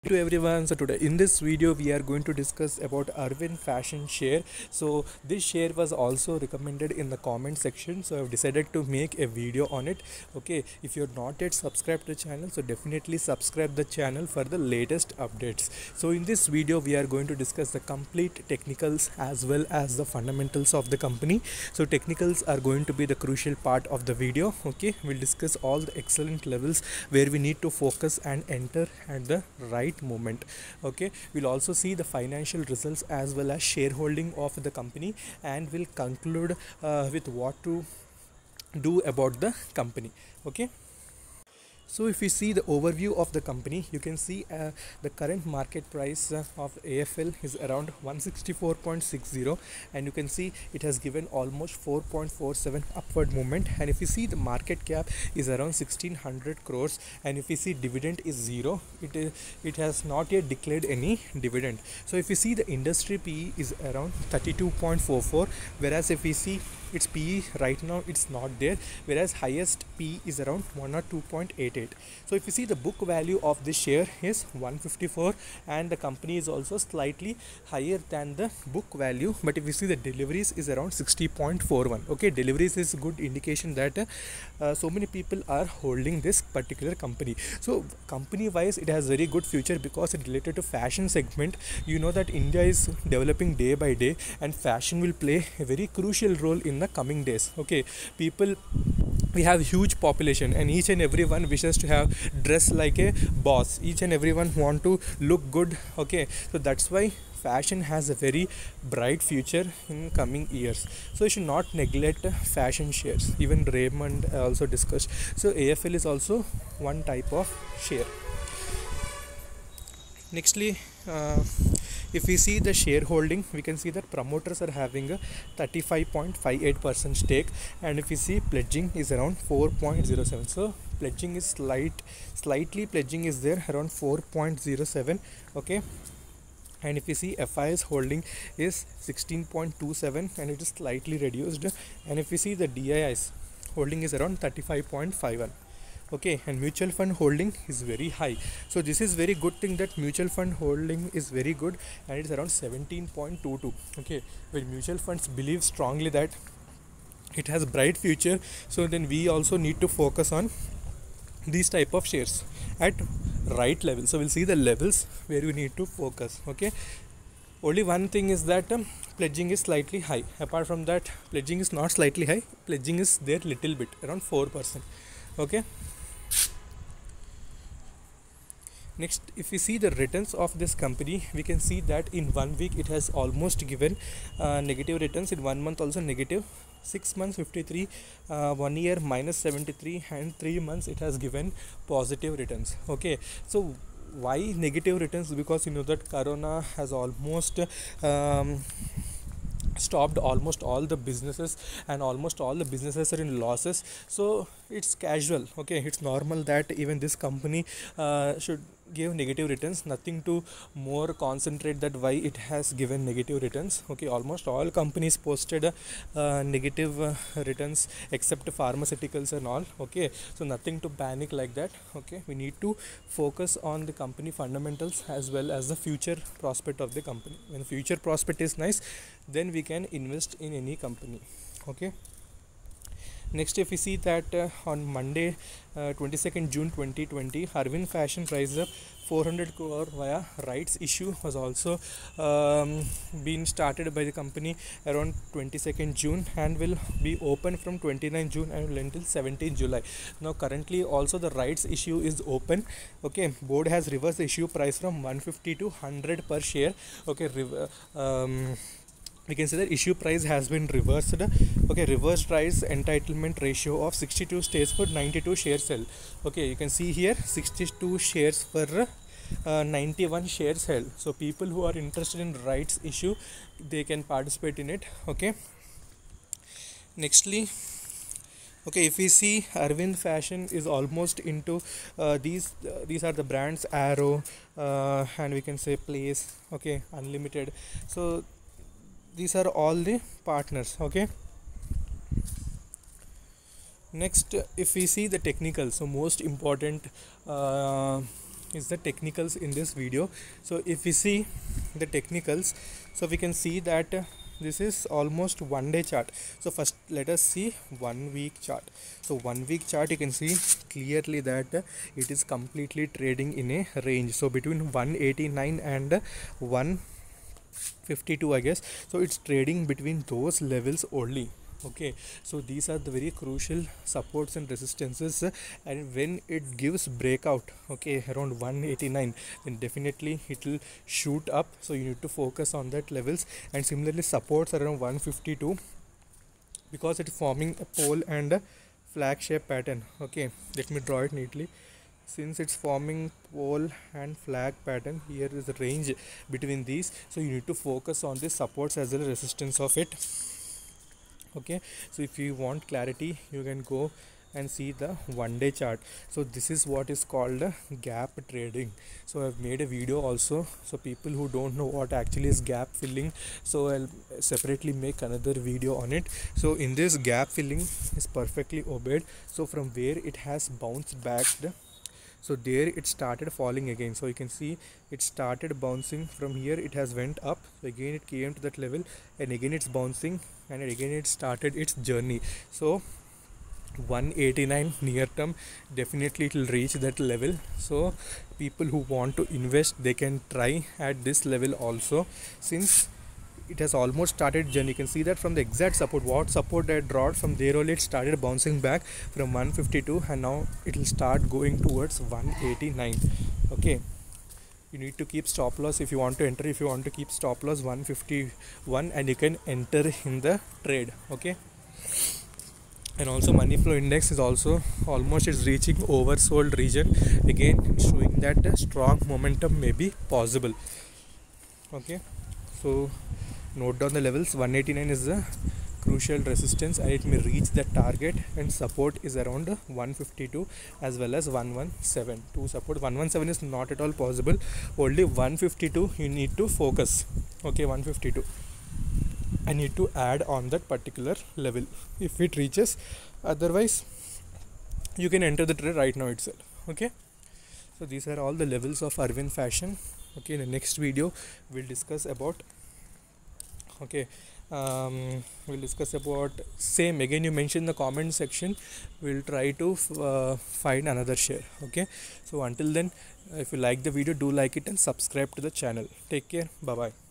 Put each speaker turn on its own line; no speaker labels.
to everyone. So today in this video we are going to discuss about Arvind fashion share. So this share was also recommended in the comment section, so I've decided to make a video on it. Okay, if you're not yet subscribed to the channel, so definitely subscribe the channel for the latest updates. So in this video we are going to discuss the complete technicals as well as the fundamentals of the company. So technicals are going to be the crucial part of the video. Okay, we'll discuss all the excellent levels where we need to focus and enter at the right moment. Okay, we'll also see the financial results as well as shareholding of the company, and we'll conclude with what to do about the company. Okay, so if you see the overview of the company, you can see the current market price of AFL is around 164.60, and you can see it has given almost 4.47 upward movement. And if you see the market cap is around 1600 crores, and if you see dividend is zero, it has not yet declared any dividend. So if you see the industry PE is around 32.44, whereas if we see its PE right now it's not there, whereas highest PE is around 102.88. So if you see the book value of this share is 154, and the company is also slightly higher than the book value, but if you see the deliveries is around 60.41. okay, deliveries is a good indication that so many people are holding this particular company. So company wise it has very good future because it related to fashion segment. You know that India is developing day by day, and fashion will play a very crucial role in the coming days. Okay, people, we have huge population, and each and everyone wishes to have dress like a boss. Each and everyone want to look good. Okay, so that's why fashion has a very bright future in coming years. So you should not neglect fashion shares. Even Raymond also discussed. So AFL is also one type of share. Nextly, if we see the shareholding, we can see that promoters are having a 35.58% stake, and if we see pledging is around 4.07. So pledging is slightly pledging is there around 4.07. okay, and if you see FIS holding is 16.27, and it is slightly reduced. And if we see the DIIs holding is around 35.51. okay, and mutual fund holding is very high. So this is very good thing that mutual fund holding is very good, and it's around 17.22. okay, when mutual funds believe strongly that it has bright future, so then we also need to focus on these type of shares at right level. So we'll see the levels where we need to focus. Okay, only one thing is that pledging is slightly high. Apart from that, pledging is not slightly high, pledging is there little bit around 4%. okay, next, if we see the returns of this company, we can see that in 1 week it has almost given negative returns, in 1 month also negative, 6 months 53, 1 year minus 73, and 3 months it has given positive returns. Okay, so why negative returns? Because you know that corona has almost stopped almost all the businesses, and almost all the businesses are in losses. So it's casual. Okay, it's normal that even this company should give negative returns. Nothing to more concentrate that why it has given negative returns. Okay, almost all companies posted negative returns except pharmaceuticals and all. Okay, so nothing to panic like that. Okay, we need to focus on the company fundamentals as well as the future prospect of the company. When future prospect is nice, then we can invest in any company. Okay, next, if we see that on Monday 22nd June 2020, Arvind fashion price up 400 crore via rights issue was also been started by the company around 22nd June, and will be open from 29 June and until 17 July. Now currently also the rights issue is open. Okay, board has reversed the issue price from 150 to 100 per share. Okay, we can say that issue price has been reversed. Okay, reverse price entitlement ratio of 62 stays for 92 shares held. Okay, you can see here 62 shares for 91 shares held. So people who are interested in rights issue, they can participate in it. Okay, nextly, okay, if we see Arvind fashion is almost into these are the brands Arrow, and we can say Place, okay, Unlimited. So these are all the partners. Okay, next, if we see the technical, so most important is the technicals in this video. So if we see the technicals, so we can see that this is almost 1 day chart. So first let us see 1 week chart. So 1 week chart, you can see clearly that it is completely trading in a range, so between 189 and 152, I guess. So it's trading between those levels only. Okay, so these are the very crucial supports and resistances, and when it gives breakout, okay, around 189, then definitely it will shoot up. So you need to focus on that levels. And similarly supports around 152, because it is forming a pole and a flag shape pattern. Okay, let me draw it neatly. Since it's forming pole and flag pattern, here is the range between these, so you need to focus on the supports as well as resistance of it. Okay, so if you want clarity, you can go and see the 1 day chart. So this is what is called gap trading. So I've made a video also, so people who don't know what actually is gap filling, so I'll separately make another video on it. So in this, gap filling is perfectly obeyed. So from where it has bounced back, so there it started falling again. So you can see it started bouncing from here, it has went up, so again it came to that level, and again it's bouncing, and again it started its journey. So 189 near term, definitely it will reach that level. So people who want to invest, they can try at this level also, since it has almost started journey. You can see that from the exact support, what support I drawed, from there only it started bouncing back from 152, and now it will start going towards 189. Okay, you need to keep stop loss if you want to enter. If you want to keep stop loss 151, and you can enter in the trade. Okay, and also money flow index is also almost is reaching oversold region, again showing that the strong momentum may be possible. Okay, so note down the levels. 189 is the crucial resistance, and it may reach the target, and support is around 152 as well as 117. To support 117 is not at all possible, only 152 you need to focus. Okay, 152 I need to add on that particular level if it reaches, otherwise you can enter the trade right now itself. Okay, so these are all the levels of Arvind Fashion. Okay, in the next video we'll discuss about, okay, we'll discuss about same again. You mention in the comment section, we'll try to find another share. Okay, so until then, if you like the video, do like it and subscribe to the channel. Take care, bye bye.